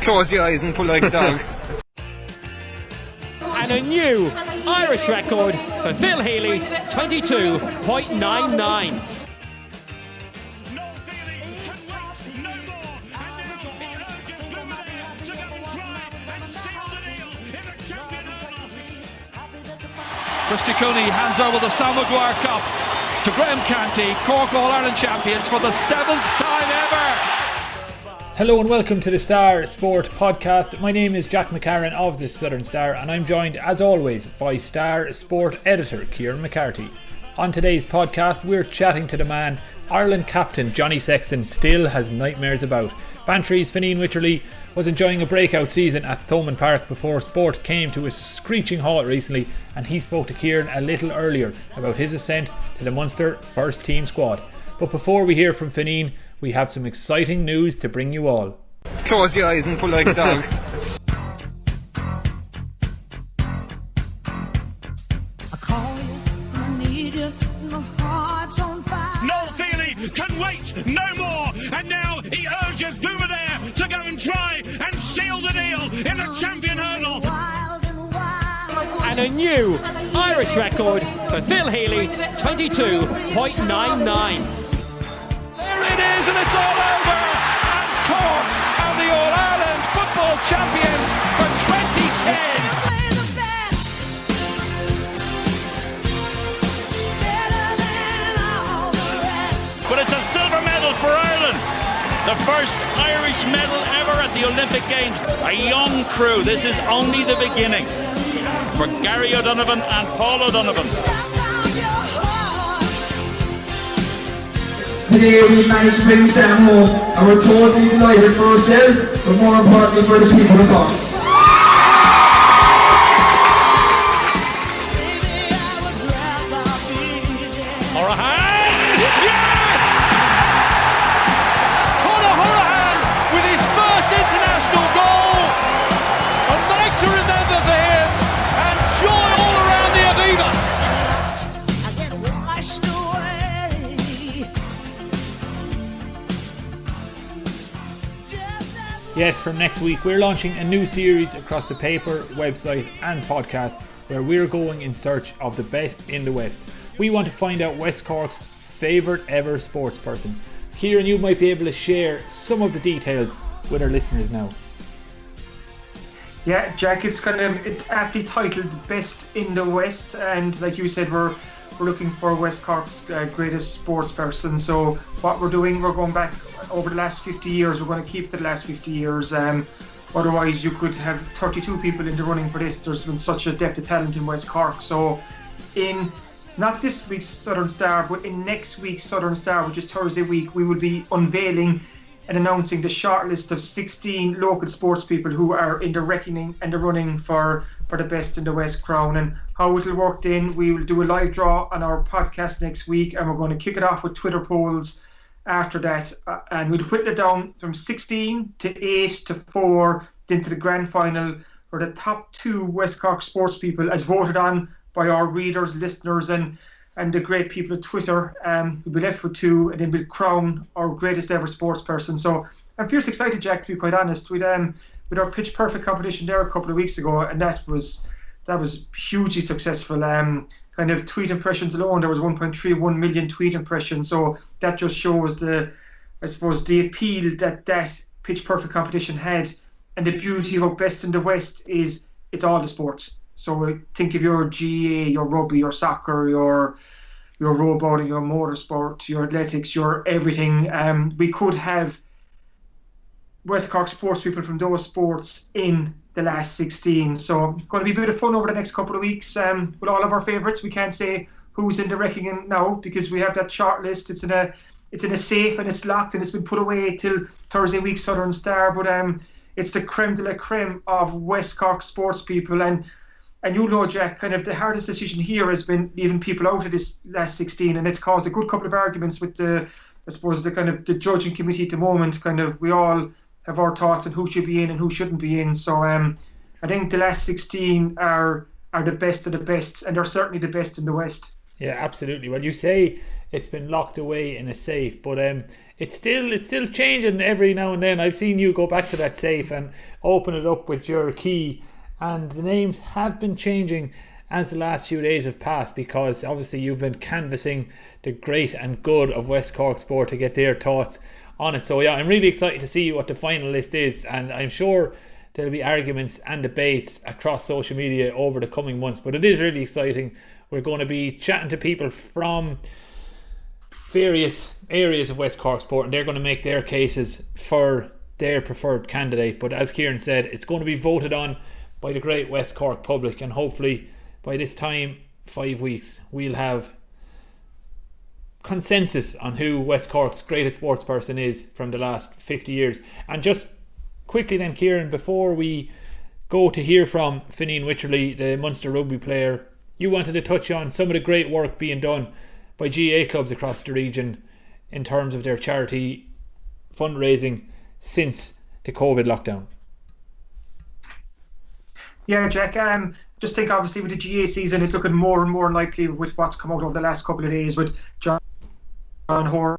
Close your eyes and pull like a dog. And a new Irish record for Wycherley, 22.99. Christy Cooney hands over the Sam Maguire Cup to Graham Canty, Cork All-Ireland champions for the 7th time ever. Hello and welcome to the Star Sport Podcast. My name is Jack McCarran of the Southern Star and I'm joined as always by Star Sport editor Kieran McCarthy. On today's podcast we're chatting to the man Ireland captain Johnny Sexton still has nightmares about. Bantry's Fineen Wycherley was enjoying a breakout season at Thomond Park before sport came to a screeching halt recently, and he spoke to Kieran a little earlier about his ascent to the Munster first team squad. But before we hear from Fineen, we have some exciting news to bring you all. Close your eyes and pull like a dog. Can wait no more, and now he urges Boumediere to go and try and seal the deal in the champion hurdle. And a new Irish record for Wycherley, 22.99. There it is, and it's all over. And Cork are the All-Ireland football champions for 2010. But it's a silver medal for Ireland. The first Irish medal ever at the Olympic Games. A young crew. This is only the beginning for Gary O'Donovan and Paul O'Donovan. Today we managed to bring Sam home and we're totally delighted for ourselves, but more importantly for the people of Cork. Yes, from next week we're launching a new series across the paper, website and podcast where we're going in search of the best in the West. We want to find out West Cork's favourite ever sports person. Kieran, you might be able to share some of the details with our listeners now. Yeah, Jack, it's aptly titled Best in the West, and like you said, we're looking for West Cork's greatest sports person. So what we're doing, we're going back over the last 50 years. We're going to keep the last 50 years. Otherwise, you could have 32 people in the running for this. There's been such a depth of talent in West Cork. So in not this week's Southern Star, but in next week's Southern Star, which is Thursday week, we will be unveiling and announcing the short list of 16 local sports people who are in the reckoning and the running for the best in the West crown. And how it'll work then, we will do a live draw on our podcast next week, and we're going to kick it off with Twitter polls after that, and we'll whittle it down from 16 to 8 to 4 into the grand final for the top 2 West Cork sports people as voted on by our readers, listeners and the great people of Twitter. We'll be left with 2, and then we'll crown our greatest ever sports person. So I'm fierce excited, Jack, to be quite honest. With our Pitch Perfect competition there a couple of weeks ago, and that was hugely successful. Kind of tweet impressions alone, there was 1.31 million tweet impressions. So that just shows the appeal that Pitch Perfect competition had, and the beauty of Best in the West is it's all the sports. So think of your GA, your rugby, your soccer, your row bowling, your motorsport, your athletics, your everything. We could have West Cork sports people from those sports in the last 16. So going to be a bit of fun over the next couple of weeks with all of our favourites. We can't say who's in the reckoning now because we have that short list. It's in a safe and it's locked and it's been put away till Thursday week Southern Star. But it's the creme de la creme of West Cork sports people, and you know, Jack, kind of the hardest decision here has been leaving people out of this last 16, and it's caused a good couple of arguments with the judging committee at the moment. Kind of we all have our thoughts on who should be in and who shouldn't be in. So I think the last 16 are the best of the best, and they're certainly the best in the West. Yeah, absolutely. Well, you say it's been locked away in a safe, but it's still changing every now and then. I've seen you go back to that safe and open it up with your key, and the names have been changing as the last few days have passed, because obviously you've been canvassing the great and good of West Cork sport to get their thoughts on it. So yeah, I'm really excited to see what the final list is, and I'm sure there'll be arguments and debates across social media over the coming months, but it is really exciting. We're going to be chatting to people from various areas of West Cork sport, and they're going to make their cases for their preferred candidate. But as Kieran said, it's going to be voted on by the great West Cork public, and hopefully by this time, 5 weeks, we'll have consensus on who West Cork's greatest sports person is from the last 50 years. And just quickly then, Kieran, before we go to hear from Fineen Wycherley, the Munster rugby player, you wanted to touch on some of the great work being done by GAA clubs across the region in terms of their charity fundraising since the COVID lockdown. Yeah, Jack, just think obviously with the GAA season, it's looking more and more likely with what's come out over the last couple of days with John Hoare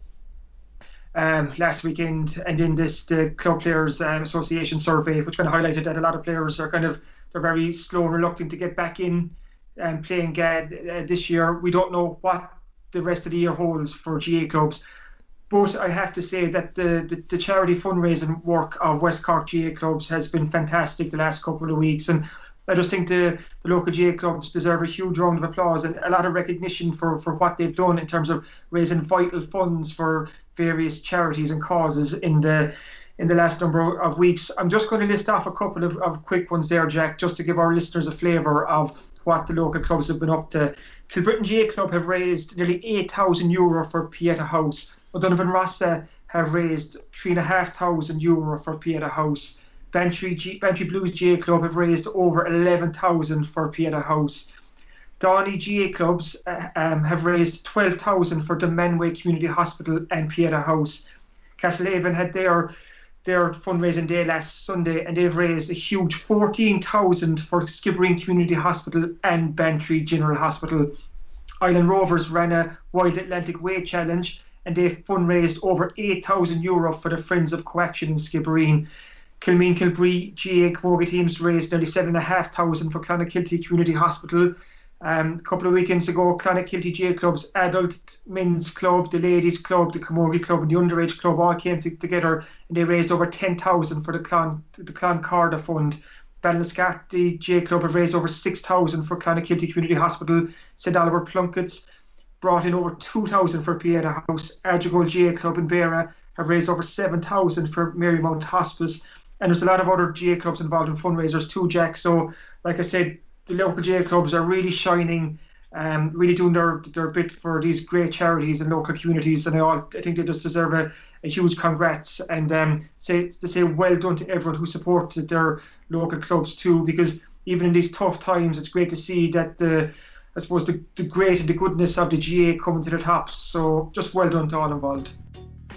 last weekend, and in the Club Players Association survey, which kind of highlighted that a lot of players are they're very slow and reluctant to get back in and playing GAD this year. We don't know what the rest of the year holds for GAA clubs, but I have to say that the charity fundraising work of West Cork GAA clubs has been fantastic the last couple of weeks, and I just think the local GAA clubs deserve a huge round of applause and a lot of recognition for what they've done in terms of raising vital funds for various charities and causes in the last number of weeks. I'm just going to list off a couple of quick ones there, Jack, just to give our listeners a flavour of what the local clubs have been up to. Kilbrittain GAA Club have raised nearly €8,000 for Pieta House. O'Donovan Rossa have raised €3,500 for Pieta House. Bantry Blues GAA Club have raised over 11,000 for Pieta House. Downey GAA clubs have raised 12,000 for Dunmanway Community Hospital and Pieta House. Castlehaven had their fundraising day last Sunday, and they've raised a huge 14,000 for Skibbereen Community Hospital and Bantry General Hospital. Island Rovers ran a Wild Atlantic Way Challenge, and they've fundraised over €8,000 for the Friends of Coaction in Skibbereen. Kilmeen Kilbree GAA Camogie teams raised nearly 7,500 for Clonakilty Community Hospital. A couple of weekends ago, Clonakilty GAA clubs, adult men's club, the ladies club, the Camogie club and the underage club all came together, and they raised over 10,000 for the Cloncarda Fund. Ballinascarty GAA club have raised over 6,000 for Clonakilty Community Hospital. St Oliver Plunkets brought in over 2,000 for Pieta House. Argyle GAA club in Vera have raised over 7,000 for Marymount Hospice. And there's a lot of other GAA clubs involved in fundraisers too, Jack. So, like I said, the local GAA clubs are really shining, really doing their bit for these great charities and local communities, and I think they just deserve a huge congrats, and say well done to everyone who supported their local clubs too, because even in these tough times, it's great to see that the great and the goodness of the GAA coming to the top. So just well done to all involved.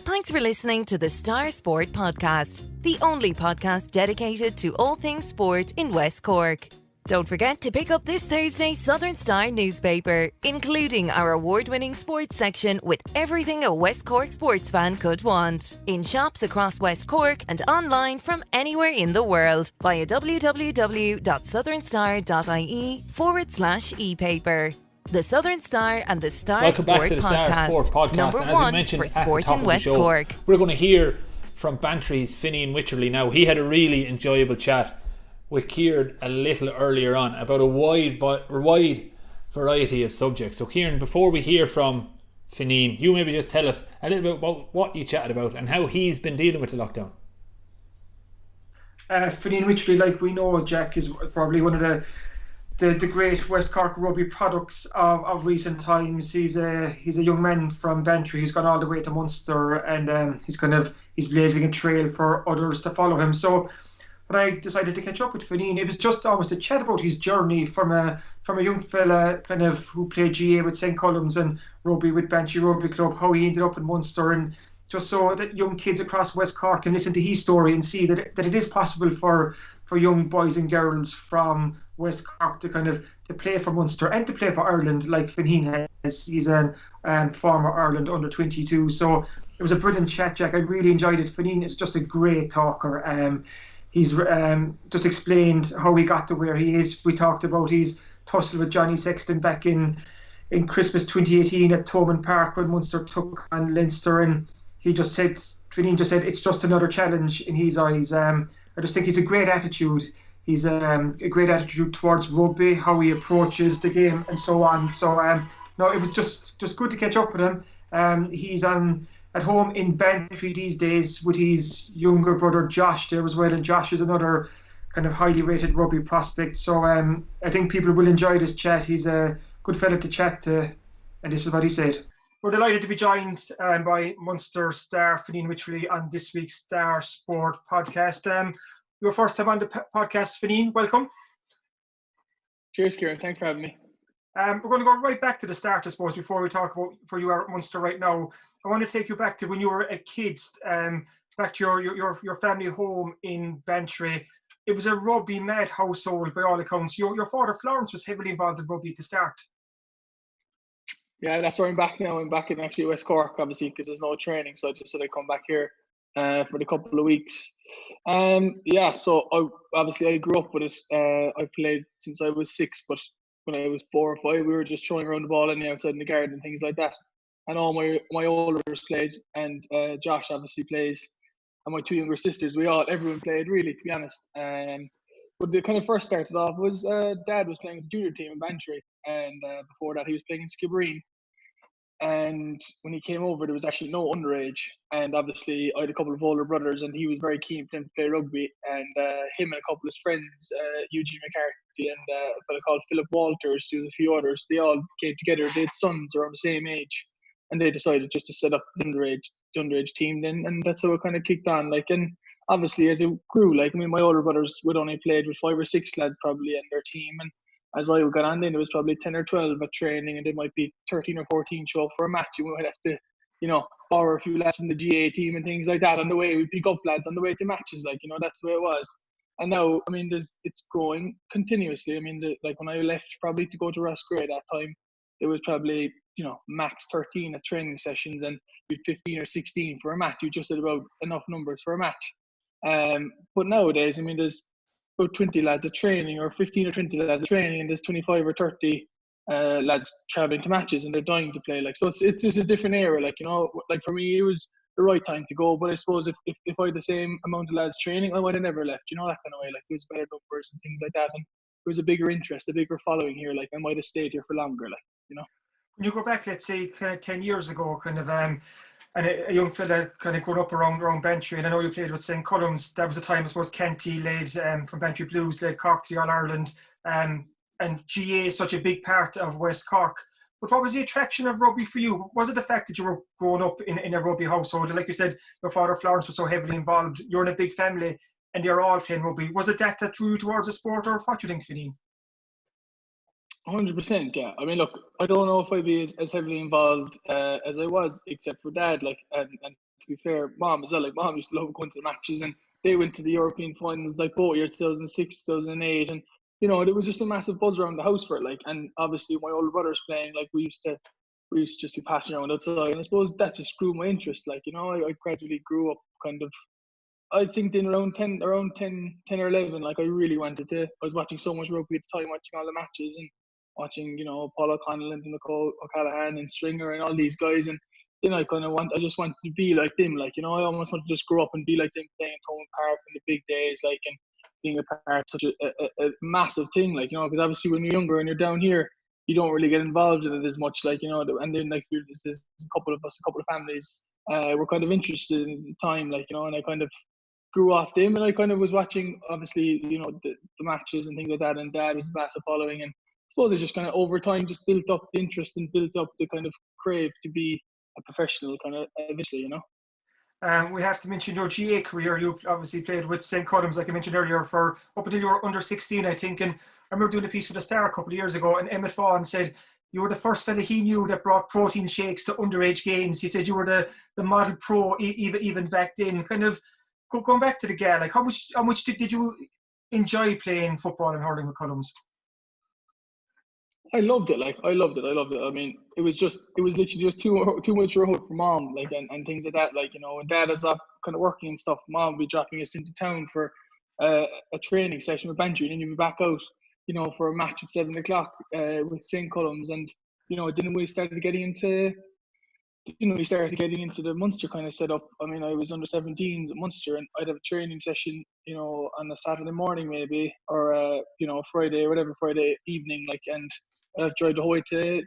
Thanks for listening to the Star Sport Podcast, the only podcast dedicated to all things sport in West Cork. Don't forget to pick up this Thursday's Southern Star newspaper, including our award-winning sports section with everything a West Cork sports fan could want. In shops across West Cork and online from anywhere in the world via www.thesouthernstar.ie/e-paper. The Southern Star and the Star Welcome Sport back to the Podcast. Star Sport Podcast. Number and as one we mentioned for at the sport top in of the West show, Cork. we're going to hear from Bantry's Fineen Wycherley now. He had a really enjoyable chat with Kieran a little earlier on about a wide variety of subjects. So Kieran, before we hear from Fineen, you maybe just tell us a little bit about what you chatted about and how he's been dealing with the lockdown. Fineen Wycherley, like we know, Jack, is probably one of the great West Cork rugby products of recent times. He's a young man from Bantry who's gone all the way to Munster, and he's blazing a trail for others to follow him. So when I decided to catch up with Fineen, it was just almost a chat about his journey from a young fella who played GAA with St Columns and rugby with Bantry Rugby Club, how he ended up in Munster, and just so that young kids across West Cork can listen to his story and see that it is possible for young boys and girls from West Cork to play for Munster and to play for Ireland, like Fineen has. He's a former Ireland under-22. So it was a brilliant chat, Jack. I really enjoyed it. Fineen is just a great talker. He's just explained how he got to where he is. We talked about his tussle with Johnny Sexton back in Christmas 2018 at Thomond Park when Munster took on Leinster, and Fineen just said it's just another challenge in his eyes. I just think he's a great attitude. He's a great attitude towards rugby, how he approaches the game, and so on. So no, it was just good to catch up with him. He's at home in Bantry these days with his younger brother Josh there as well, and Josh is another kind of highly rated rugby prospect. So I think people will enjoy this chat. He's a good fella to chat to, and this is what he said. We're delighted to be joined by Munster star Fineen Wycherley on this week's Star Sport podcast. Your first time on the podcast, Fineen, welcome. Cheers, Kieran. Thanks for having me. We're going to go right back to the start, I suppose, before we talk about where you are at Munster right now. I want to take you back to when you were a kid, back to your family home in Bantry. It was a rugby mad household by all accounts. Your father, Florence, was heavily involved in rugby at the start. Yeah, that's where I'm back now. I'm back in actually West Cork, obviously, because there's no training. So I just said I'd come back here for the couple of weeks. So I grew up with it. I played since I was 6, but when I was 4 or 5, we were just throwing around the ball on the outside in the garden and things like that. And all my older brothers played, and Josh obviously plays, and my 2 younger sisters. Everyone played, really, to be honest. But the kind of first started off was Dad was playing with the junior team in Bantry, and before that he was playing in Skibbereen. And when he came over, there was actually no underage. And obviously, I had a couple of older brothers, and he was very keen for them to play rugby. And him and a couple of his friends, Eugene McCarthy and a fellow called Philip Walters, a few others, they all came together. They had sons around the same age, and they decided just to set up the underage team then, and that's how it kind of kicked on. And obviously, as it grew, my older brothers would only played with 5 or 6 lads probably in their team, and as I got on, then there was probably 10 or 12 at training, and there might be 13 or 14 show up for a match. And we might have to, borrow a few lads from the GA team and things like that on the way. We pick up lads on the way to matches, that's the way it was. And now, it's growing continuously. When I left probably to go to Roscrea that time, there was probably, max 13 at training sessions, and with 15 or 16 for a match. You just had about enough numbers for a match. But nowadays, there's about 20 lads at training, or 15 or 20 lads at training, and there's 25 or 30 lads traveling to matches, and they're dying to play. So it's just a different era. For me, it was the right time to go. But I suppose if I had the same amount of lads training, I would have never left. That kind of way. There was better numbers and things like that, and there was a bigger interest, a bigger following here. I might have stayed here for longer. When you go back, let's say, kind of 10 years ago, and a young fella kind of grown up around Bantry, and I know you played with St. Columns. That was a time, I suppose, Canty led from Bantry Blues, led Cork to the All-Ireland, and GA is such a big part of West Cork. But what was the attraction of rugby for you? Was it the fact that you were growing up in a rugby household? And like you said, your father, Florence, was so heavily involved. You're in a big family, and they're all playing rugby. Was it that drew you towards the sport, or what do you think, Fineen? 100%, yeah. Look, I don't know if I'd be as heavily involved as I was, except for Dad. And to be fair, Mom as well. Mom used to love going to the matches, and they went to the European finals both years, 2006, 2008, and it was just a massive buzz around the house for it. And obviously, my older brother's playing. We used to just be passing around outside, and I suppose that just grew my interest. I gradually grew up kind of. I think then around 10 or 11, I really wanted to. I was watching so much rugby at the time, watching all the matches and watching, Paul O'Connell and Nicole O'Callaghan and Stringer and all these guys, and then I just wanted to be like them, I almost wanted to just grow up and be like them, playing Thomond Park in the big days, and being a part of such a massive thing, because obviously when you're younger and you're down here, you don't really get involved in it as much, and then there's a couple of families were kind of interested in the time, and I kind of grew off them, and I kind of was watching, obviously, the matches and things like that, and Dad was a massive following, and I suppose it just kind of over time just built up the interest and built up the kind of crave to be a professional kind of eventually, We have to mention your GA career. You obviously played with St. Columns, like I mentioned earlier, for up until you were under 16, I think. And I remember doing a piece for the Star a couple of years ago, and Emmett Fawn said you were the first fella he knew that brought protein shakes to underage games. He said you were the model pro even back then. Kind of going back to the Gael, how much did you enjoy playing football and hurling with Columns? I loved it. I loved it. I mean, it was literally just too much road for mom, and things like that. And dad is off kind of working and stuff. Mom would be dropping us into town for a training session with Bantry, and then you'd be back out, for a match at 7:00 with St. Columns. And, then we started getting into the Munster kind of setup. I mean, I was under 17s at Munster, and I'd have a training session, on a Saturday morning maybe, or Friday evening, and I'd drive the whole way to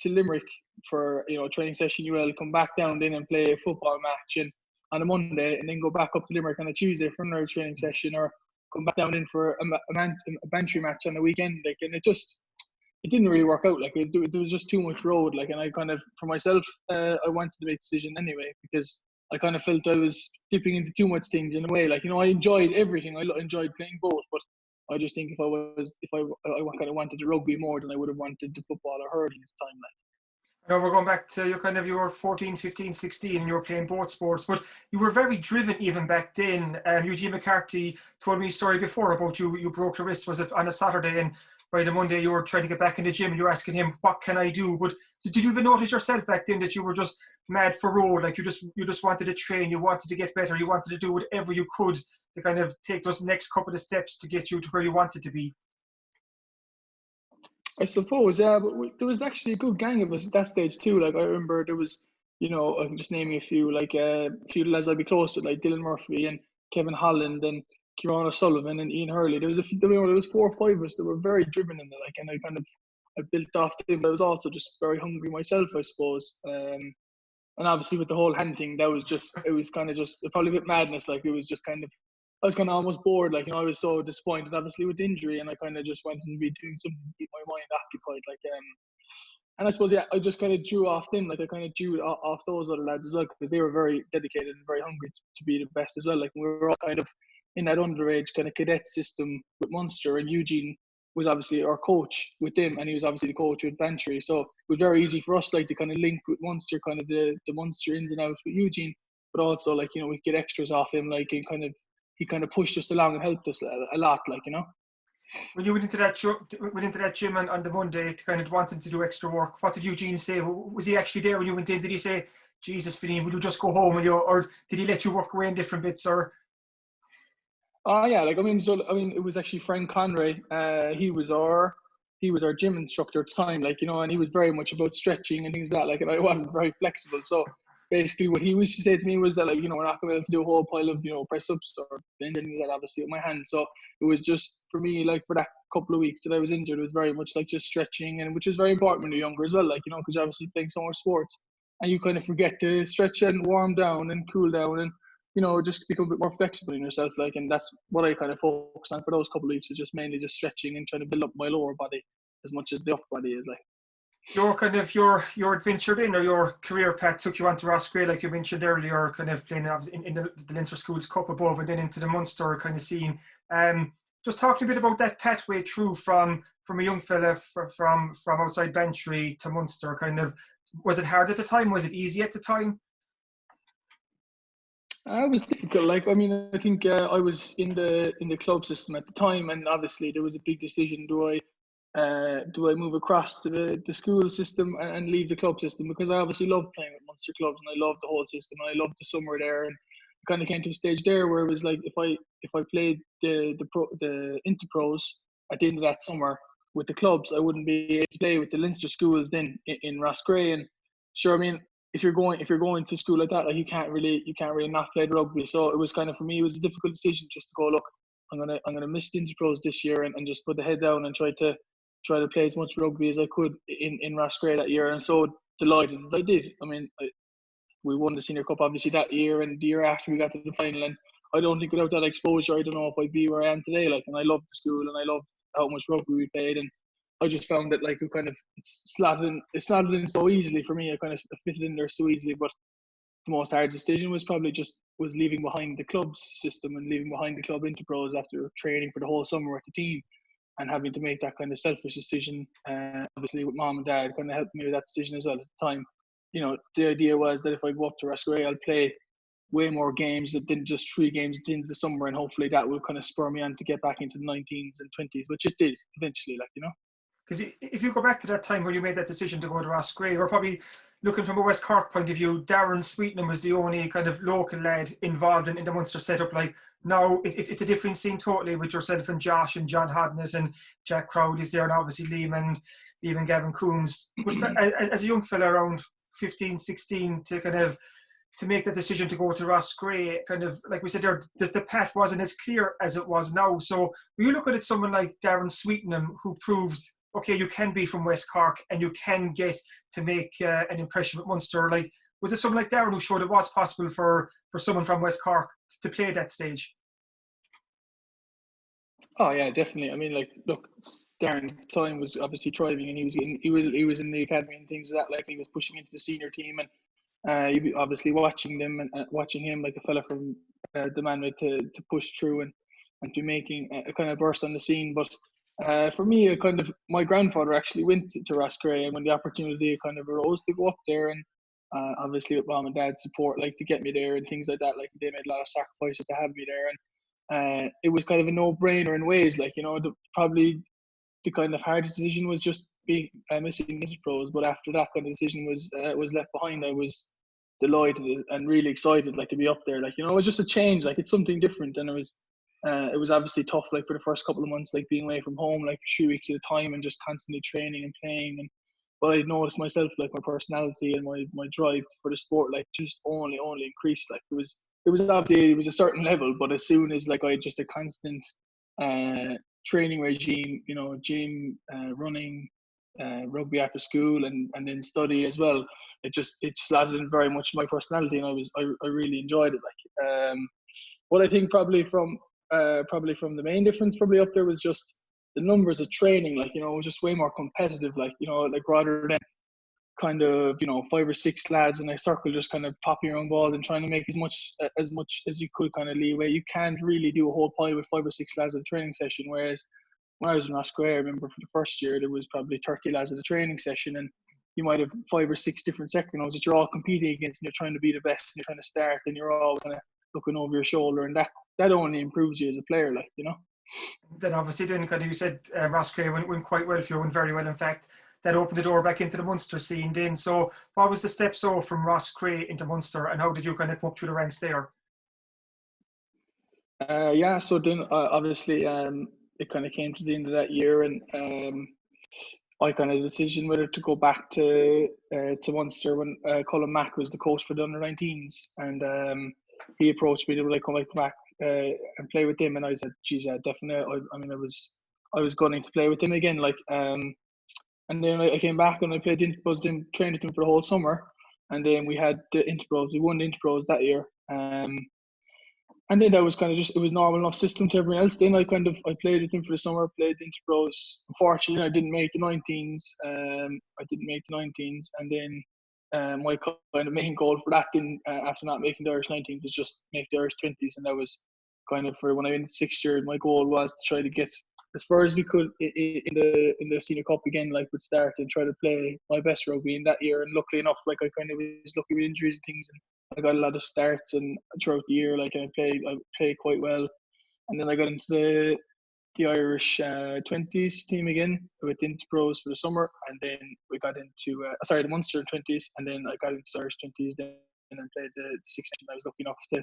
Limerick for training session. UL come back down then and play a football match and on a Monday, and then go back up to Limerick on a Tuesday for another training session, or come back down in for a Bantry match on the weekend. And it didn't really work out. There was just too much road. And I kind of, for myself, I wanted to make a decision anyway, because I kind of felt I was dipping into too much things in a way. I enjoyed everything. I enjoyed playing both, but I just think if I kind of wanted the rugby more than I would have wanted the football or hurling at the time. I know we're going back to your 14, 15, 16, and you were playing both sports, but you were very driven even back then. Eugene McCarthy told me a story before about you broke your wrist, was it on a Saturday, and by the Monday you were trying to get back in the gym and you were asking him, what can I do? But did you even notice yourself back then that you were just mad for road? You just wanted to train, you wanted to get better, you wanted to do whatever you could to kind of take those next couple of steps to get you to where you wanted to be? I suppose, yeah, but there was actually a good gang of us at that stage too. I remember there was, I can just name you a few, a few lads I'd be close to, like Dylan Murphy and Kevin Holland and Kieran O'Sullivan and Ian Hurley. There was there was 4 or 5 of us that were very driven in it, and I built off them, but I was also just very hungry myself, I suppose. And obviously with the whole hand thing, it was kind of just probably a bit madness. It was just kind of, I was kind of almost bored. I was so disappointed, obviously, with the injury, and I kind of just wanted to be doing something to keep my mind occupied. And I suppose, yeah, I just kind of drew off them. I kind of drew off those other lads as well, because they were very dedicated and very hungry to be the best as well. We were all kind of in that underage kind of cadet system with Munster, and Eugene was obviously our coach with them, and he was obviously the coach with Bantry. So it was very easy for us, to kind of link with Munster, kind of the Munster ins and outs with Eugene, but also, we get extras off him, and he kind of pushed us along and helped us a lot, When you went into that gym on the Monday to kind of wanting to do extra work, what did Eugene say? Was he actually there when you went in? Did he say, Jesus, Fineen, will you just go home? Or did he let you work away in different bits? Or? Yeah, it was actually Frank Conray. He was our gym instructor at the time, and he was very much about stretching and things like that, and I wasn't very flexible. So basically what he used to say to me was that, we're not going to be able to do a whole pile of, press-ups or anything like that, obviously, with my hands. So it was just, for me, for that couple of weeks that I was injured, it was very much just stretching, and which is very important when you're younger as well, because you're obviously playing so much sports, and you kind of forget to stretch and warm down and cool down and, just become a bit more flexible in yourself, and that's what I kind of focused on for those couple of weeks, was just mainly just stretching and trying to build up my lower body as much as the upper body is, Your adventure then, or your career path took you on to Roscrea, like you mentioned earlier, kind of playing in the Leinster Schools Cup above, and then into the Munster kind of scene. Just talking a bit about that pathway through from a young fella from outside Bantry to Munster. Kind of, was it hard at the time? Was it easy at the time? It was difficult. I think I was in the club system at the time, and obviously there was a big decision: do I move across to the school system and leave the club system? Because I obviously loved playing with Munster clubs, and I loved the whole system, and I loved the summer there, and it kind of came to a stage there where it was if I played the interpros at the end of that summer with the clubs, I wouldn't be able to play with the Leinster schools then in Roscrea. And sure, if you're going to school like that, you can't really not play the rugby. So it was kind of, for me, it was a difficult decision just to go, look, I'm gonna miss the interpros this year and just put the head down and try to play as much rugby as I could in Roscrea that year. And so delighted that I did. We won the Senior Cup obviously that year, and the year after we got to the final. And I don't think without that exposure, I don't know if I'd be where I am today. And I loved the school, and I loved how much rugby we played, and I just found that it kind of slotted in so easily for me. I kind of fitted in there so easily. But the most hard decision was probably was leaving behind the club's system and leaving behind the club interpros after training for the whole summer with the team, and having to make that kind of selfish decision. Obviously with mom and dad kind of helped me with that decision as well at the time. The idea was that if I go up to Roscrea, I'll play way more games than just 3 games at the end of the summer, and hopefully that will kind of spur me on to get back into the 19s and 20s, which it did eventually, Because if you go back to that time where you made that decision to go to Roscrea, we're probably looking from a West Cork point of view. Darren Sweetenham was the only kind of local lad involved in the Munster setup. Like now, it's a different scene totally with yourself and Josh and John Hodnett and Jack Crowley's there, and obviously Liam and Gavin Coombs. But as a young fella around 15, 16, to make the decision to go to Roscrea, kind of like we said there, the path wasn't as clear as it was now. So when you look at someone like Darren Sweetenham, who proved, okay, you can be from West Cork and you can get to make an impression with Munster. Like, was it someone like Darren who showed it was possible for someone from West Cork to play at that stage? Oh yeah, definitely. I mean, like, look, Darren at the time was obviously thriving, and he was in the academy and things like that. Like, he was pushing into the senior team, and you'd be obviously watching them and watching him, like a fella from the Manway, to push through and to making a kind of burst on the scene. But for me, my grandfather actually went to Roscrea, and when the opportunity kind of arose to go up there, and obviously with mom and dad's support, like, to get me there and things like that, like, they made a lot of sacrifices to have me there, and it was kind of a no-brainer in ways. Like, you know, probably the kind of hardest decision was just missing the pros, but after that kind of decision was left behind, I was delighted and really excited, like, to be up there. Like, you know, it was just a change, like, it's something different, and it was obviously tough, like, for the first couple of months, like, being away from home, like, 3 weeks at a time and just constantly training and playing. But I noticed myself, like, my personality and my drive for the sport, like, just only increased. Like, it was obviously, it was a certain level, but as soon as, like, I had just a constant training regime, you know, gym, running, rugby after school, and then study as well, it slotted in very much my personality, and I really enjoyed it. Like, what I think probably from the main difference probably up there was just the numbers of training. Like, you know, it was just way more competitive. Like, you know, like, rather than kind of, you know, 5 or 6 lads in a circle just kind of popping your own ball and trying to make as much as you could kind of leeway, you can't really do a whole pile with 5 or 6 lads at a training session. Whereas when I was in Roscrea, I remember for the first year there was probably 30 lads at a training session, and you might have 5 or 6 different second that you're all competing against, and you're trying to be the best, and you're trying to start, and you're all kind of looking over your shoulder, and that only improves you as a player, like, you know. Then obviously, then kind of, you said Roscrea went quite well for you, went very well, in fact. That opened the door back into the Munster scene then. So what was the step from Roscrea into Munster, and how did you kind of come up through the ranks there? Yeah, so then obviously it kind of came to the end of that year, and I kind of decision whether to go back to Munster when Colin Mack was the coach for the under-19s, and he approached me to, like, come back and play with them, and I said, geez, yeah, definitely. I was gunning to play with them again, like, and then I came back and I played trained with them for the whole summer, and then we had the Interpros. We won the Interpros that year, and then that was kind of just, it was normal enough system to everyone else. Then I played with them for the summer, played the Interpros. Unfortunately, I didn't make the 19s. And then my kind of main goal for that, then after not making the Irish 19s, was just make the Irish 20s, and that was kind of, for when I went into 6th year, my goal was to try to get as far as we could in the senior cup again, like, with start, and try to play my best rugby in that year. And luckily enough, like, I kind of was lucky with injuries and things, and I got a lot of starts, and throughout the year, like, I played quite well. And then I got into the Irish 20s team again with the Interpros for the summer, and then we got into the Munster 20s, and then I got into the Irish 20s then, and then played the Six Nations. I was lucky enough to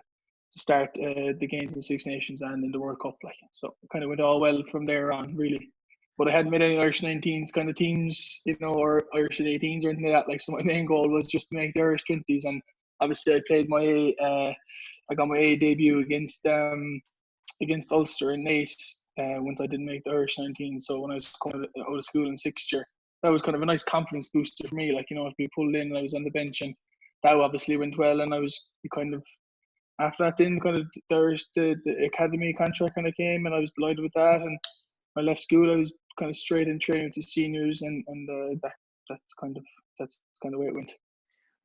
start the games in the Six Nations and in the World Cup, like, so it kind of went all well from there on, really. But I hadn't made any Irish 19s kind of teams, you know, or Irish 18s or anything like that. Like, so my main goal was just to make the Irish 20s, and obviously I played I got my A debut against Ulster in Naas once I didn't make the Irish 19s. So when I was coming out of school in 6th year, that was kind of a nice confidence booster for me. Like, you know, to be pulled in, and I was on the bench, and that obviously went well. And I was kind of, after that, then kind of the academy contract kind of came, and I was delighted with that. And I left school, I was kind of straight in training with the seniors, and that's kind of the way it went.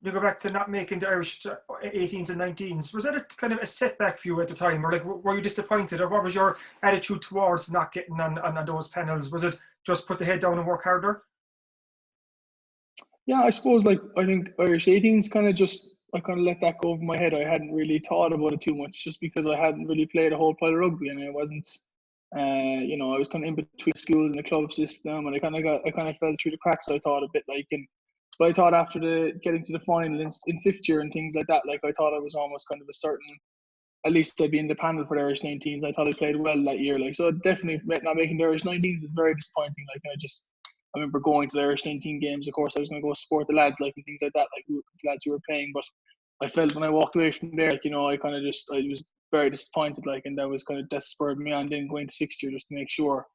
You go back to not making the Irish 18s and 19s. Was that a kind of a setback for you at the time, or, like, were you disappointed, or what was your attitude towards not getting on those panels? Was it just put the head down and work harder? Yeah, I suppose, like, I think Irish 18s I kind of let that go over my head. I hadn't really thought about it too much, just because I hadn't really played a whole pile of rugby, and I wasn't You know, I was kind of in between schools and the club system, and I kind of fell through the cracks. I thought a bit like, but I thought after getting to the final in fifth year and things like that, like I thought I was almost kind of a certain, at least I'd be in the panel for the Irish 19s. I thought I played well that year, like, so definitely not making the Irish 19s was very disappointing. Like, I remember going to the Irish 19 games. Of course, I was going to go support the lads, like, and things like that, like the lads who were playing. But I felt when I walked away from there, like, you know, I was very disappointed, like, and that spurred me on then going to sixth year just to make sure,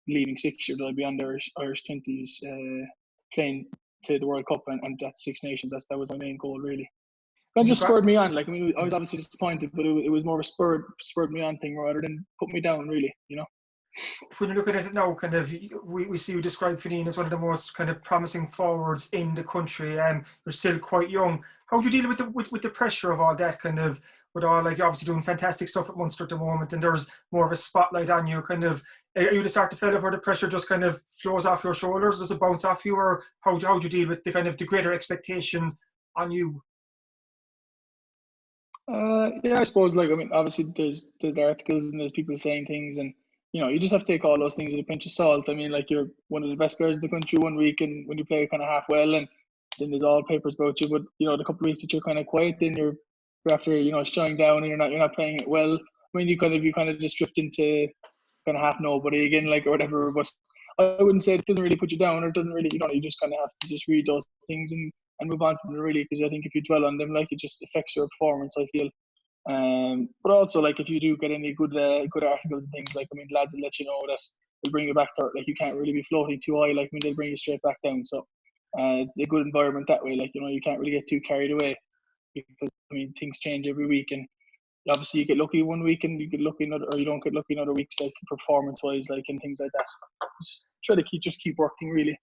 leaving sixth year, that I'd be on the Irish 20s, playing to the World Cup and that Six Nations. That was my main goal, really. That just spurred me on. Like, I mean, I was obviously disappointed, but it was more of a spurred me on thing rather than put me down, really, you know. When you look at it now, kind of, we see you describe Fineen as one of the most kind of promising forwards in the country. You're still quite young. How do you deal with the pressure of all that, kind of, with all, like, you're obviously doing fantastic stuff at Munster at the moment, and there's more of a spotlight on you, kind of, are you the sort of fella where the pressure just kind of flows off your shoulders? Does it bounce off you, or how do you deal with the kind of the greater expectation on you? Yeah, I suppose, like, I mean, obviously there's articles and there's people saying things, and, you know, you just have to take all those things with a pinch of salt. I mean, like, you're one of the best players in the country one week, and when you play kind of half well, and then there's all papers about you. But, you know, the couple of weeks that you're kind of quiet, then you're after, you know, shutting down, and you're not playing it well. I mean, you kind of just drift into kind of half nobody again, like, or whatever. But I wouldn't say it doesn't really put you down, or it doesn't really, you know, you just kind of have to just read those things and move on from them, really, because I think if you dwell on them, like, it just affects your performance, I feel. But also, like, if you do get any good articles and things, like, I mean, lads will let you know that they'll bring you back to, like, you can't really be floating too high, like, I mean, they'll bring you straight back down. So it's a good environment that way, like, you know, you can't really get too carried away, because, I mean, things change every week, and obviously you get lucky one week and you get lucky another, or you don't get lucky in other weeks, like, performance wise, like, and things like that. Just try to keep working, really.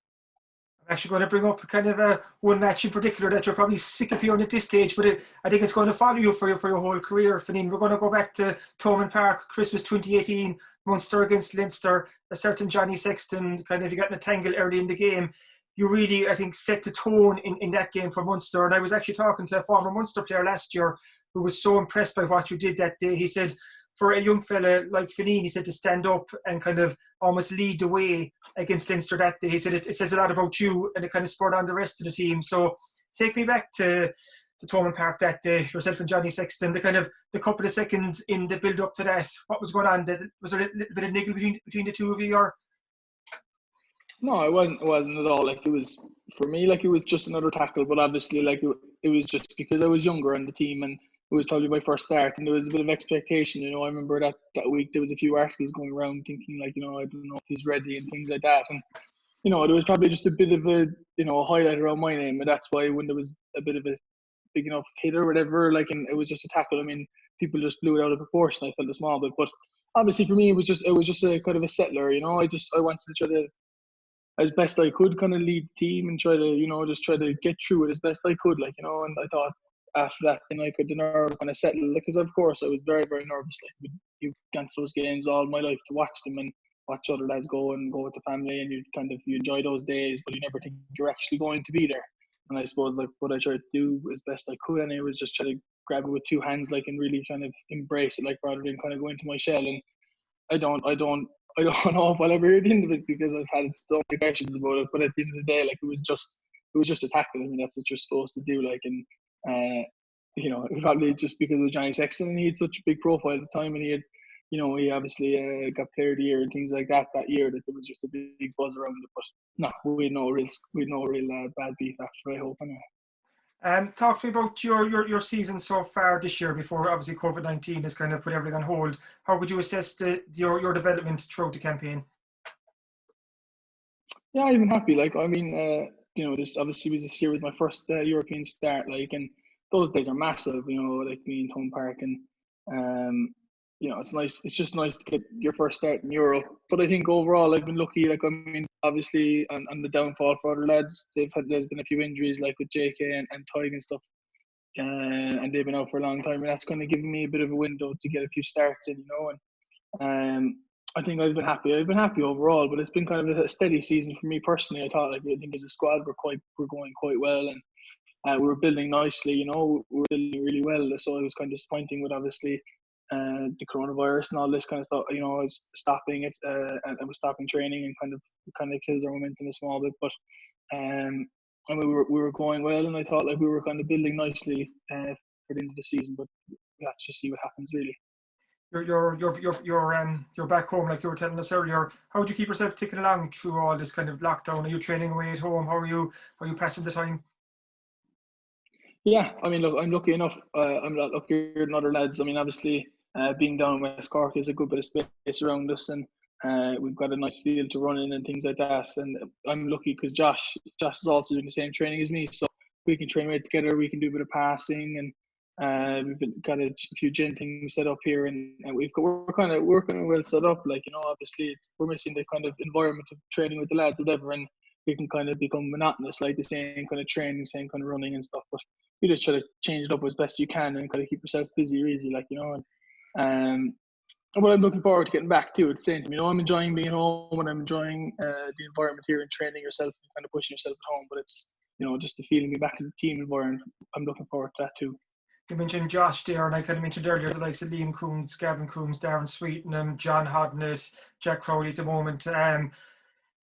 I'm actually going to bring up kind of one match in particular that you're probably sick of hearing at this stage, but I think it's going to follow you for your whole career, Fineen. We're going to go back to Thomond Park, Christmas 2018, Munster against Leinster. A certain Johnny Sexton, kind of, you got in a tangle early in the game. You really, I think, set the tone in that game for Munster. And I was actually talking to a former Munster player last year who was so impressed by what you did that day. He said, for a young fella like Fineen, he said, to stand up and kind of almost lead the way against Leinster that day. He said it says a lot about you, and it kind of spurred on the rest of the team. So take me back to Thomond Park that day, yourself and Johnny Sexton, the couple of seconds in the build up to that. What was going on? Was there a little bit of niggle between the two of you, or? No, it wasn't at all. Like, it was, for me, like, it was just another tackle, but obviously, like, it was just because I was younger on the team, and it was probably my first start, and there was a bit of expectation. You know, I remember that week there was a few articles going around thinking, like, you know, I don't know if he's ready and things like that. And, you know, there was probably just a bit of a, you know, a highlight around my name, and that's why when there was a bit of a big enough hit or whatever, like, and it was just a tackle, I mean, people just blew it out of proportion. I felt a small bit, but obviously for me it was just a kind of a settler. You know, I wanted to try to, as best I could, kind of lead the team and try to, you know, just try to get through it as best I could, like, you know. And I thought after that, then I could, the nerve kind of settle, because of course I was very, very nervous. Like, you've gone to those games all my life to watch them and watch other lads go with the family, and you enjoy those days, but you never think you're actually going to be there. And I suppose, like, what I tried to do as best I could, and it was just try to grab it with two hands, like, and really kind of embrace it, like, rather than kind of go into my shell. And I don't know if I'll ever hear the end of it, because I've had so many questions about it. But at the end of the day, like, it was just a tackle. I mean, that's what you're supposed to do. Like, and you know, probably just because of Johnny Sexton, and he had such a big profile at the time, and he had, you know, he obviously got Player of the Year and things like that year, that there was just a big buzz around it. But no, we had no real bad beef after, I hope, anyway. Talk to me about your season so far this year, before obviously COVID-19 has kind of put everything on hold. How would you assess your development throughout the campaign? Yeah, I've been happy. Like, I mean, you know, this year was my first European start, like, and those days are massive, you know, like, me in Thomond Park, and you know, it's nice. It's just nice to get your first start in Europe. But I think overall, I've been lucky. Like, I mean, obviously, and the downfall for other lads, there's been a few injuries, like with JK and Tig and stuff, and they've been out for a long time, and that's kind of given me a bit of a window to get a few starts in, you know. And I think I've been happy. I've been happy overall, but it's been kind of a steady season for me personally. I think as a squad we're going quite well, and we were building nicely. You know, we were building really well. So it was kind of disappointing with, obviously, the coronavirus and all this kind of stuff, is stopping it, and was stopping training, and kind of kills our momentum a small bit. But and we were going well, and I thought like we were kind of building nicely for the end of the season. But we have to just see what happens really. You're back home, like you were telling us earlier. How do you keep yourself ticking along through all this kind of lockdown? Are you training away at home? How are you passing the time? Yeah, I mean, look, I'm lucky enough. I'm not luckier than other lads. I mean, obviously, being down in West Cork, there's a good bit of space around us, and we've got a nice field to run in and things like that. And I'm lucky because Josh is also doing the same training as me, so we can train right together. We can do a bit of passing, and we've got a few gym things set up here, and we're kind of well set up. Like, obviously, we're missing the kind of environment of training with the lads, or whatever, and we can kind of become monotonous, like the same kind of training, same kind of running and stuff. But you just try to change it up as best you can and kind of keep yourself busy, really, like, and what I'm looking forward to getting back to, at the same time, I'm enjoying being home, and I'm enjoying the environment here and training yourself and kind of pushing yourself at home. But it's, just the feeling, be back in the team environment. I'm looking forward to that too. You mentioned Josh there, and I kind of mentioned earlier the likes of Liam Coombs, Gavin Coombs, Darren Sweetenham, John Hodnett, Jack Crowley at the moment.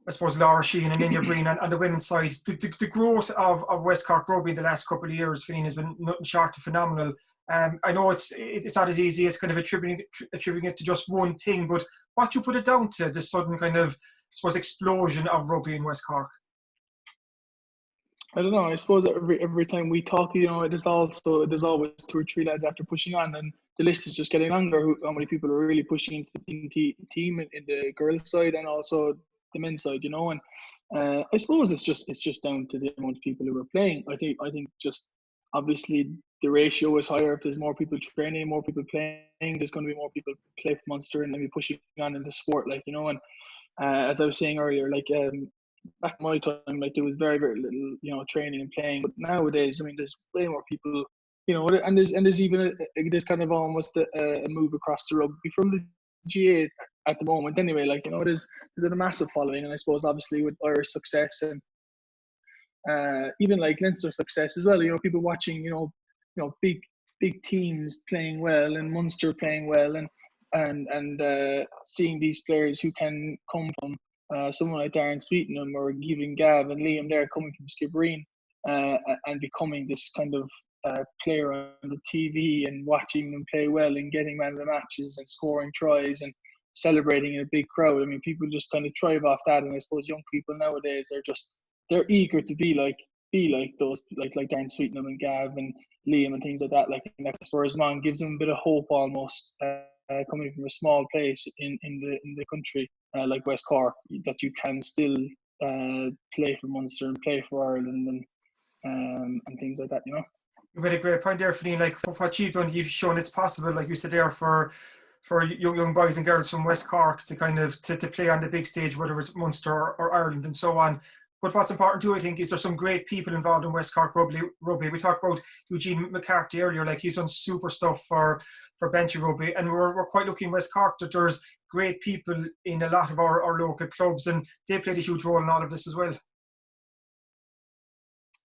I suppose Laura Sheehan and Inya Breen on the women's side. The growth of West Cork rugby in the last couple of years, Fineen, has been nothing short of phenomenal. I know it's not as easy as kind of attributing it to just one thing, but what do you put it down to, the sudden kind of, I suppose, explosion of rugby in West Cork? I don't know. I suppose every time we talk, there's always 2 or 3 lads after pushing on, and the list is just getting longer. How many people are really pushing into the team in the girls' side and also the men's side, and I suppose it's just down to the amount of people who are playing. I think just obviously the ratio is higher. If there's more people training, more people playing, there's going to be more people play for Munster and then be pushing on into sport, like, and as I was saying earlier, like back in my time, like there was very, very little, training and playing. But nowadays, I mean, there's way more people, and there's even there's kind of almost a move across the rugby from the GA at the moment. Anyway, like, there's a massive following, and I suppose obviously with Irish success and even like Leinster success as well. People watching, big teams playing well and Munster playing well, and seeing these players who can come from someone like Darren Sweetenham or Gavin Gav and Liam there coming from Skibbereen and becoming this kind of player on the TV and watching them play well and getting man of the matches and scoring tries and celebrating in a big crowd. I mean, people just kind of thrive off that, and I suppose young people nowadays they're eager to be like those like Darren Sweetenham and Gav and Liam and things like that. Like, whereas man gives them a bit of hope almost, coming from a small place in the country like West Cork, that you can still play for Munster and play for Ireland and things like that. You made a great point there, Fineen. Like, what you've done, you've shown it's possible, like you said there, for young boys and girls from West Cork to kind of to play on the big stage, whether it's Munster or Ireland and so on. But what's important too, I think, is there's some great people involved in West Cork rugby. We talked about Eugene McCarthy earlier. Like, he's done super stuff for Bantry rugby, and we're quite lucky in West Cork that there's great people in a lot of our local clubs, and they played a huge role in all of this as well.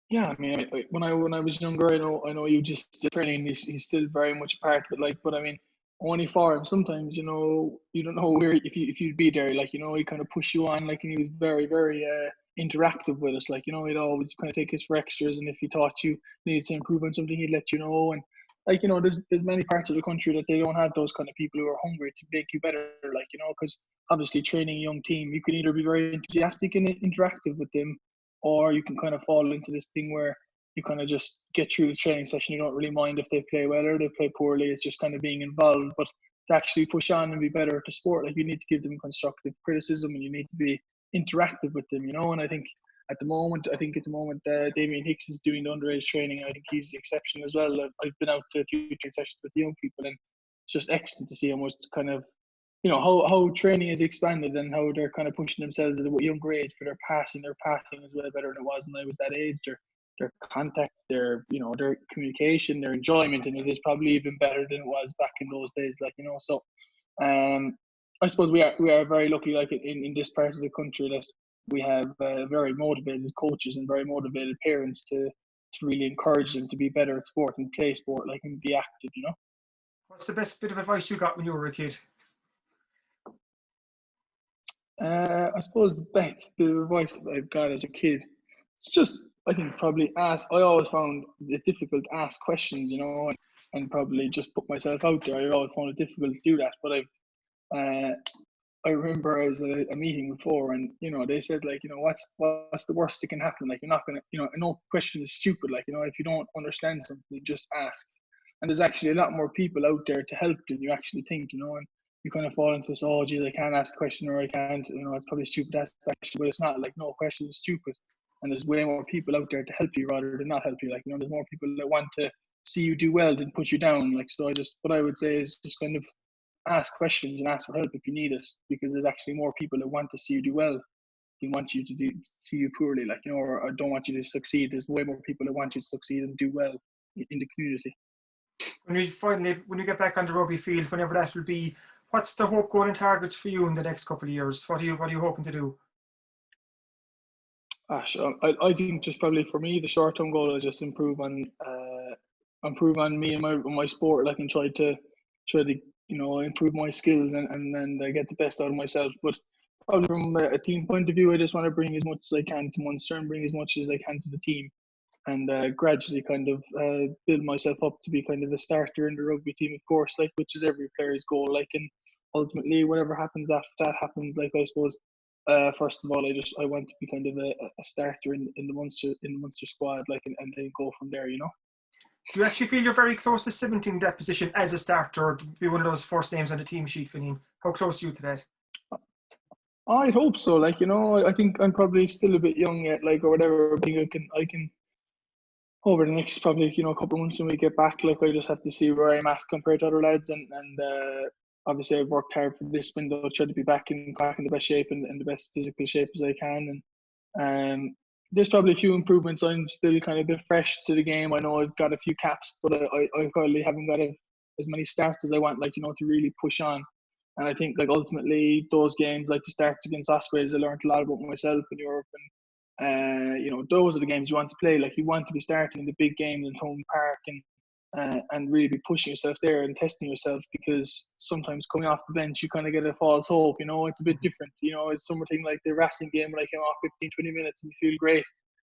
Yeah, I mean, when I was younger, I know you just training. He's still very much a part of it. Like, but I mean, only for him. Sometimes, you don't know where if you'd be there. Like, he kind of push you on. Like, and he was very, very interactive with us. Like, he'd always kind of take us for extras, and if he thought you needed to improve on something, he'd let you know. And like, there's many parts of the country that they don't have those kind of people who are hungry to make you better. Like, because obviously training a young team, you can either be very enthusiastic and interactive with them, or you can kind of fall into this thing where you kind of just get through the training session. You don't really mind if they play well or they play poorly. It's just kind of being involved. But to actually push on and be better at the sport, like, you need to give them constructive criticism and you need to be interactive with them, And I think at the moment, Damien Hicks is doing the underage training. And I think he's exceptional as well. I've been out to a few training sessions with the young people, and it's just excellent to see how much kind of, how training is expanded and how they're kind of pushing themselves at a younger age for their passing. Their passing is way better than it was when I was that age. Their contact, their communication, their enjoyment, and it is probably even better than it was back in those days. Like, so I suppose we are very lucky, like in this part of the country, that we have very motivated coaches and very motivated parents to really encourage them to be better at sport and play sport, like, and be active. What's the best bit of advice you got when you were a kid? I suppose the best bit of advice that I've got as a kid, it's just, I think, probably ask. I always found it difficult to ask questions, and probably just put myself out there. I always found it difficult to do that. But I remember I was at a meeting before, and they said, like, what's the worst that can happen? Like, you're not gonna, no question is stupid. Like, if you don't understand something, just ask. And there's actually a lot more people out there to help than you actually think, and you kind of fall into this, oh, geez, I can't ask a question, or I can't, it's probably stupid to ask that question, but it's not. Like, no question is stupid. And there's way more people out there to help you rather than not help you. Like, there's more people that want to see you do well than put you down. Like, so what I would say is just kind of ask questions and ask for help if you need it, because there's actually more people that want to see you do well than want you to see you poorly, like, or don't want you to succeed. There's way more people that want you to succeed and do well in the community. When you get back on the rugby field, whenever that will be, what's the hope, goal and targets for you in the next couple of years? What are you hoping to do? I think just probably for me, the short-term goal is just improve on me and my sport, like, and try to improve my skills and get the best out of myself. But probably from a team point of view, I just want to bring as much as I can to Munster and bring as much as I can to the team, and gradually kind of build myself up to be kind of a starter in the rugby team, of course, like, which is every player's goal. Like, and ultimately, whatever happens after that happens. Like, I suppose, first of all, I want to be kind of a starter in the Munster squad, like, and then go from there. Do you actually feel you're very close to cementing that position as a starter, or to be one of those first names on the team sheet, Fineen? How close are you to that? I hope so. Like, I think I'm probably still a bit young yet, like, or whatever. I think I can over the next probably couple of months when we get back. Like, I just have to see where I'm at compared to other lads, and obviously I've worked hard for this window, try to be back in the best shape and the best physical shape as I can. And there's probably a few improvements. I'm still kind of a bit fresh to the game. I know I've got a few caps, but I probably haven't got as many starts as I want, like, to really push on. And I think, like, ultimately those games, like the starts against Ospreys, I learned a lot about myself in Europe. And those are the games you want to play. Like, you want to be starting in the big games in Thomond Park and really be pushing yourself there and testing yourself, because sometimes coming off the bench you kind of get a false hope. It's a bit different. It's something like the Racing game when I came off 15-20 minutes and you feel great,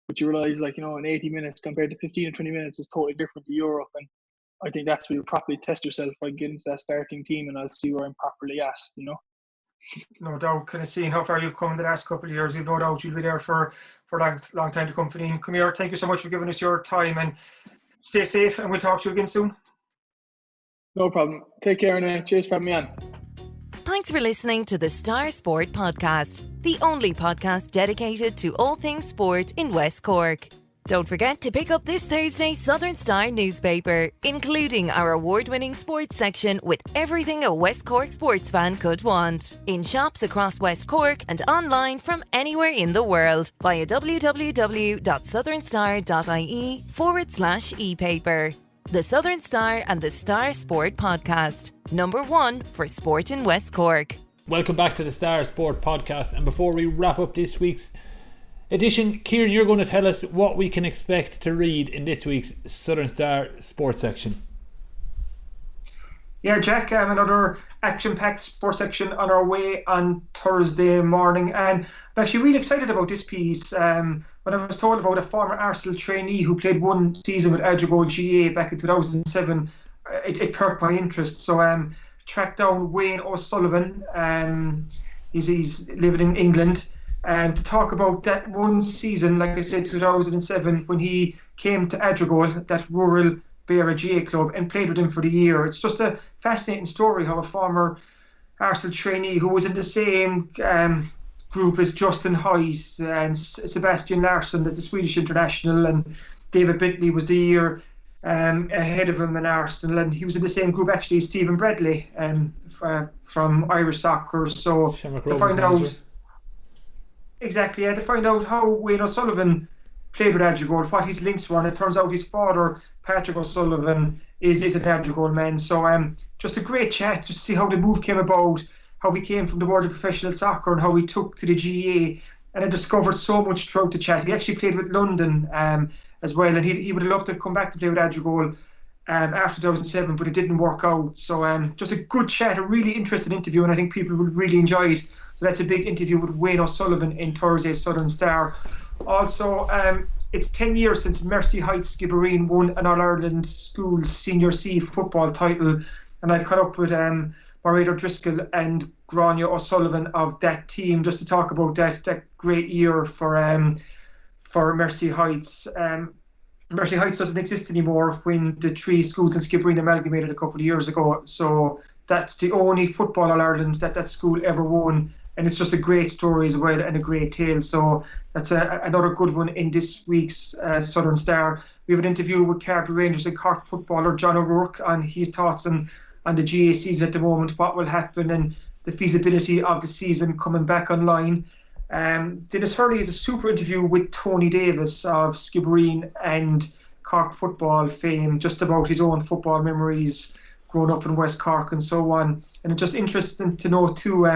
but you realise, like, in 80 minutes compared to 15 or 20 minutes is totally different to Europe. And I think that's where you properly test yourself by getting into that starting team, and I'll see where I'm properly at. No doubt, kind of seeing how far you've come in the last couple of years, you've no doubt you'll be there for a long time to come. Fineen, come here. Thank you so much for giving us your time, and stay safe, and we'll talk to you again soon. No problem. Take care, and cheers for having me on. Thanks for listening to the Star Sport Podcast, the only podcast dedicated to all things sport in West Cork. Don't forget to pick up this Thursday's Southern Star newspaper, including our award-winning sports section with everything a West Cork sports fan could want. In shops across West Cork and online from anywhere in the world via www.thesouthernstar.ie/e-paper. The Southern Star and the Star Sport Podcast, #1 for sport in West Cork. Welcome back to the Star Sport Podcast, and before we wrap up this week's edition, Kieran, you're going to tell us what we can expect to read in this week's Southern Star Sports section. Yeah, Jack, another action-packed sports section on our way on Thursday morning, and I'm actually really excited about this piece. When I was told about a former Arsenal trainee who played one season with Adrigole GA back in 2007, it perked my interest. So tracked down Wayne O'Sullivan, he's living in England, to talk about that one season, like I said, 2007, when he came to Adrigole, that rural Beara GA club, and played with him for the year. It's just a fascinating story how a former Arsenal trainee who was in the same group as Justin Huyse and Sebastian Larsson at the Swedish international, and David Bentley was the year ahead of him in Arsenal, and he was in the same group actually as Stephen Bradley from Irish soccer. So to find out exactly, to find out how Wayne O'Sullivan played with Adrigole, what his links were, and it turns out his father, Patrick O'Sullivan, is an Adrigole man. So just a great chat, just to see how the move came about, how he came from the world of professional soccer and how he took to the GA, and I discovered so much throughout the chat. He actually played with London as well, and he would have loved to come back to play with Adrigole after 2007, but it didn't work out. So just a good chat, a really interesting interview, and I think people will really enjoy it. So that's a big interview with Wayne O'Sullivan in Thursday's Southern Star. Also, it's 10 years since Mercy Heights Skibbereen won an All-Ireland Schools Senior C football title, and I've caught up with Mairead O'Driscoll and Grania O'Sullivan of that team just to talk about that great year for Mercy Heights. Mercy Heights doesn't exist anymore when the three schools in Skibbereen amalgamated a couple of years ago, so that's the only football All-Ireland that school ever won. And it's just a great story as well and a great tale. So that's another good one in this week's Southern Star. We have an interview with Carbery Rangers and Cork footballer John O'Rourke on his thoughts on the GA season at the moment, what will happen and the feasibility of the season coming back online. Dennis Hurley is a super interview with Tony Davis of Skibbereen and Cork football fame, just about his own football memories growing up in West Cork and so on. And it's just interesting to know too,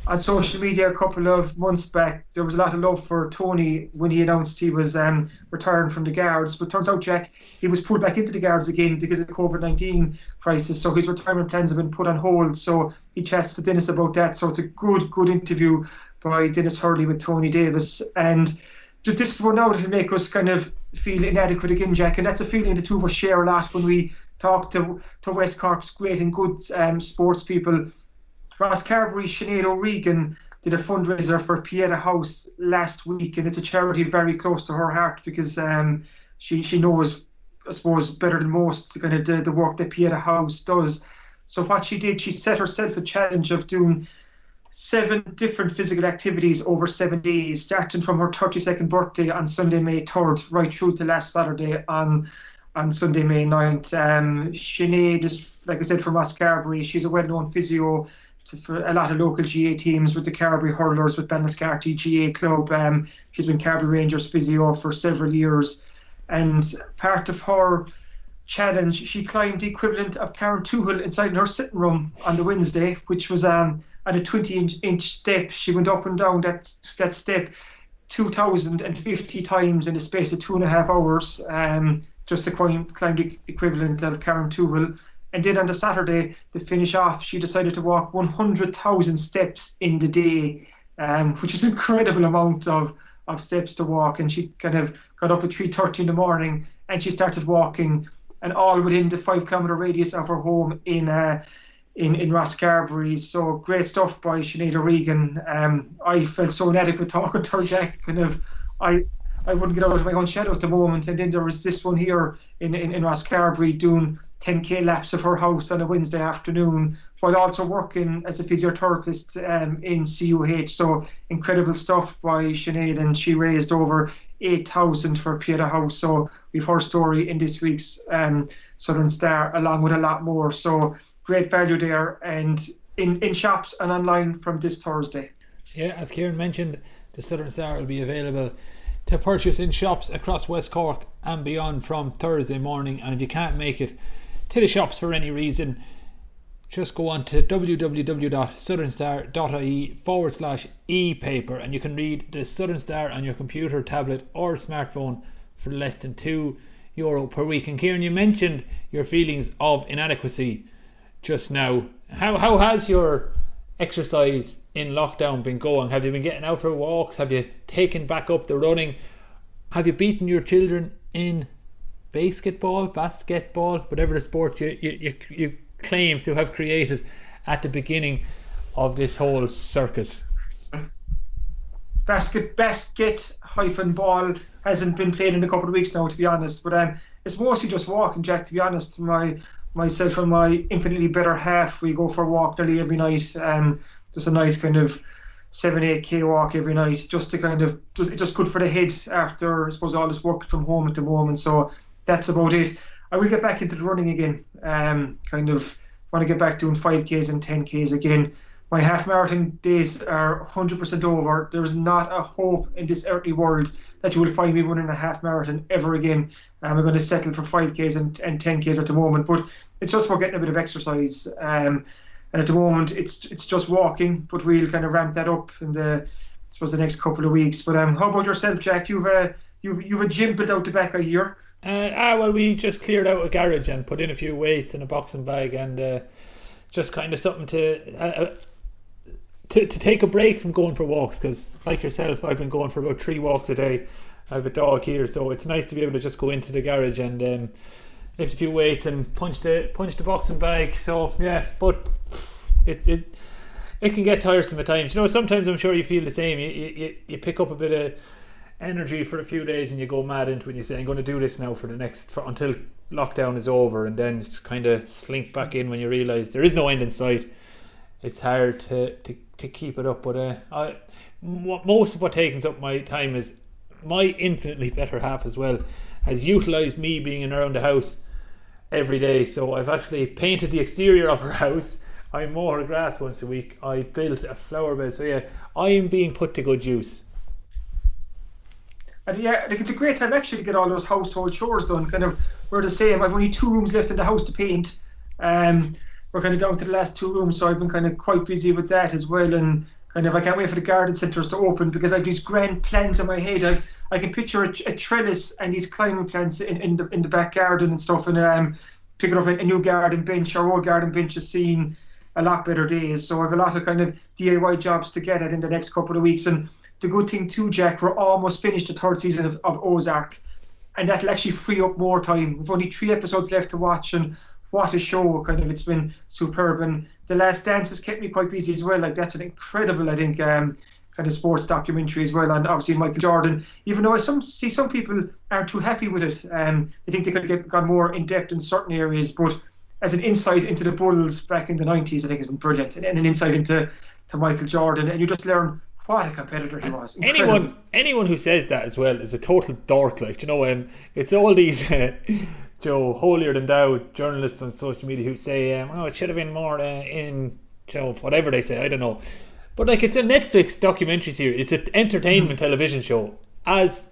on social media a couple of months back, there was a lot of love for Tony when he announced he was retiring from the Guards. But turns out, Jack, he was pulled back into the Guards again because of the COVID-19 crisis. So his retirement plans have been put on hold. So he chats to Dennis about that. So it's a good interview by Dennis Hurley with Tony Davis. And this is one now that will make us kind of feel inadequate again, Jack. And that's a feeling the two of us share a lot when we talk to West Cork's great and good sports people. Ross Carberry, Sinead O'Regan did a fundraiser for Pieta House last week, and it's a charity very close to her heart because she knows, I suppose, better than most kind of the work that Pieta House does. So what she did, she set herself a challenge of doing 7 different physical activities over 7 days, starting from her 32nd birthday on Sunday, May 3rd, right through to last Saturday on Sunday, May 9th. Sinead is, like I said, from Ross Carberry. She's a well-known physio for a lot of local GA teams with the Carberry Hurlers, with Ballinascarty GA Club. She's been Carberry Rangers physio for several years. And part of her challenge, she climbed the equivalent of Karen Tuchel inside her sitting room on the Wednesday, which was at a 20-inch step. She went up and down that step 2,050 times in the space of 2.5 hours, just to climb the equivalent of Karen Tuchel. And then on the Saturday, to finish off, she decided to walk 100,000 steps in the day, which is an incredible amount of steps to walk. And she kind of got up at 3:30 in the morning and she started walking, and all within the 5-kilometre radius of her home in Ross Carberry. So great stuff by Sinead O'Regan. I felt so inadequate talking to her, Jack. I wouldn't get out of my own shadow at the moment. And then there was this one here in Ross Carberry doing 10k laps of her house on a Wednesday afternoon while also working as a physiotherapist in CUH. So incredible stuff by Sinead, and she raised over 8,000 for Pieta House. So we've her story in this week's Southern Star along with a lot more. So great value there, and in shops and online from this Thursday. Yeah, as Kieran mentioned, the Southern Star will be available to purchase in shops across West Cork and beyond from Thursday morning. And if you can't make it to the shops for any reason, just go on to www.thesouthernstarTV/e-paper and you can read the Southern Star on your computer, tablet or smartphone for less than €2 per week. And Kieran, you mentioned your feelings of inadequacy just now. How has your exercise in lockdown been going? Have you been getting out for walks? Have you taken back up the running? Have you beaten your children in basketball, whatever the sport you claim to have created at the beginning of this whole circus? Basket-ball hasn't been played in a couple of weeks now, to be honest, but it's mostly just walking, Jack, to be honest. Myself and my infinitely better half, we go for a walk nearly every night, just a nice kind of 7-8k walk every night, just to kind of it's just good for the head after, I suppose, all this work from home at the moment. So that's about it. I will get back into the running again. Kind of want to get back doing 5Ks and 10Ks again. My half marathon days are 100% over. There's not a hope in this earthly world that you will find me running a half marathon ever again. I'm going to settle for 5Ks and 10Ks at the moment, but it's just for getting a bit of exercise. And at the moment, it's just walking, but we'll kind of ramp that up in the next couple of weeks. But how about yourself, Jack? You've you've a gym built out the back, I hear. Well, we just cleared out a garage and put in a few weights in a boxing bag, and just kind of something to take a break from going for walks, because like yourself, I've been going for about 3 walks a day. I have a dog here, so it's nice to be able to just go into the garage and lift a few weights and punch the boxing bag. So yeah, but it can get tiresome at times. You know, sometimes I'm sure you feel the same. You pick up a bit of energy for a few days and you go mad into it and you say, I'm going to do this now until lockdown is over, and then it's kind of slink back in when you realise there is no end in sight. It's hard to keep it up, but most of what takes up my time is my infinitely better half as well has utilised me being in around the house every day. So I've actually painted the exterior of her house. I mow her grass once a week. I built a flower bed. So yeah, I'm being put to good use. And yeah, like it's a great time actually to get all those household chores done. Kind of, we're the same. I've only 2 rooms left in the house to paint. We're kind of down to the last 2 rooms, so I've been kind of quite busy with that as well. And kind of, I can't wait for the garden centres to open, because I've these grand plans in my head. I can picture a trellis and these climbing plants in the back garden and stuff, and picking up a new garden bench. Our old garden bench has seen a lot better days, so I have a lot of kind of DIY jobs to get at in the next couple of weeks. And the good thing too, Jack, we're almost finished the 3rd season of Ozark, and that'll actually free up more time. We've only 3 episodes left to watch, and what a show. Kind of, it's been superb. And The Last Dance has kept me quite busy as well. Like, that's an incredible, I think, kind of sports documentary as well. And obviously Michael Jordan, even though I see some people aren't too happy with it, they think they could have gone more in depth in certain areas, but as an insight into the Bulls back in the 90s, I think it's been brilliant, and an insight into Michael Jordan, and you just learn what a competitor he was. Anyone who says that as well is a total dork. Like, you know, it's all these Joe holier than thou journalists on social media who say, it should have been more in, whatever they say, I don't know. But like, it's a Netflix documentary series. It's an entertainment television show. As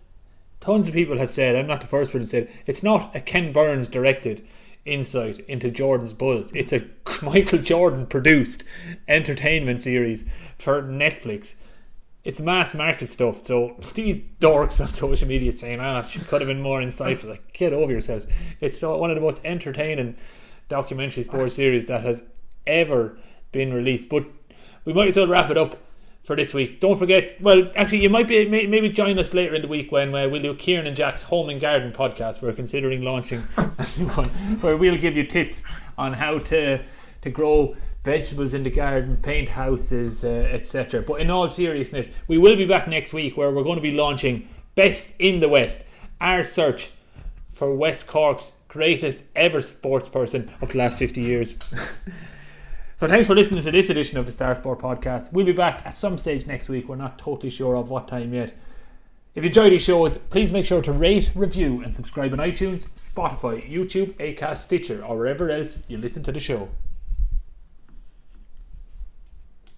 tons of people have said, I'm not the first person to say, it's not a Ken Burns directed insight into Jordan's Bulls. It's a Michael Jordan produced entertainment series for Netflix. It's mass market stuff. So these dorks on social media saying, it could have been more insightful. Like, get over yourselves. It's one of the most entertaining documentary sports series that has ever been released. But we might as well wrap it up for this week. Don't forget, well, actually, you might be maybe join us later in the week when we'll do Kieran and Jack's Home and Garden podcast. We're considering launching a new one where we'll give you tips on how to grow vegetables in the garden, paint houses, etc. But in all seriousness, we will be back next week where we're going to be launching Best in the West, our search for West Cork's greatest ever sports person of the last 50 years. So thanks for listening to this edition of the Star Sport Podcast. We'll be back at some stage next week. We're not totally sure of what time yet. If you enjoy these shows, please make sure to rate, review and subscribe on iTunes, Spotify, YouTube, Acast, Stitcher or wherever else you listen to the show.